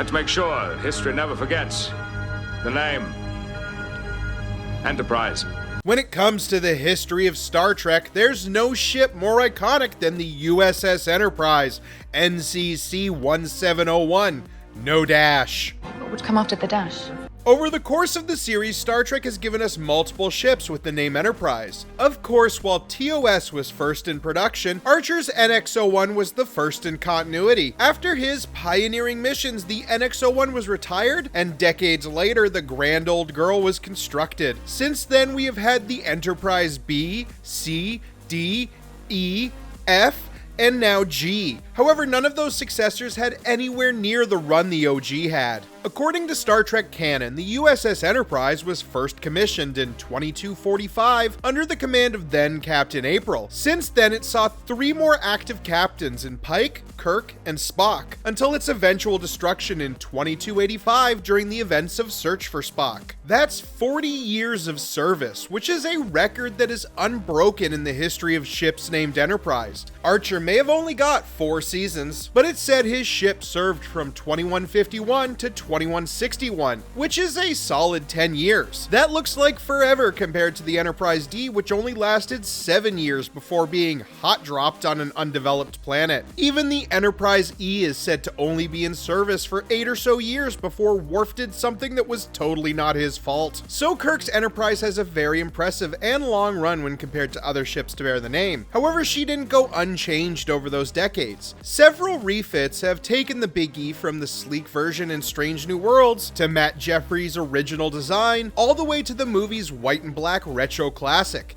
and to make sure history never forgets the name Enterprise. When it comes to the history of Star Trek, there's no ship more iconic than the USS Enterprise, NCC 1701. No dash. What would come after the dash? Over the course of the series, Star Trek has given us multiple ships with the name Enterprise. Of course, while TOS was first in production, Archer's NX-01 was the first in continuity. After his pioneering missions, the NX-01 was retired, and decades later, the Grand Old Girl was constructed. Since then, we have had the Enterprise B, C, D, E, F, and now G. However, none of those successors had anywhere near the run the OG had. According to Star Trek canon, the USS Enterprise was first commissioned in 2245 under the command of then Captain April. Since then, it saw 3 more active captains in Pike, Kirk, and Spock, until its eventual destruction in 2285 during the events of Search for Spock. That's 40 years of service, which is a record that is unbroken in the history of ships named Enterprise. Archer may have only got 4 seasons, but it said his ship served from 2151 to 2161, which is a solid 10 years. That looks like forever compared to the Enterprise D, which only lasted 7 years before being hot dropped on an undeveloped planet. Even the Enterprise E is said to only be in service for 8 or so years before Worf did something that was totally not his fault. So Kirk's Enterprise has a very impressive and long run when compared to other ships to bear the name. However, she didn't go unchanged over those decades. Several refits have taken the Big E from the sleek version in Strange New Worlds to Matt Jeffries' original design, all the way to the movie's white and black retro classic.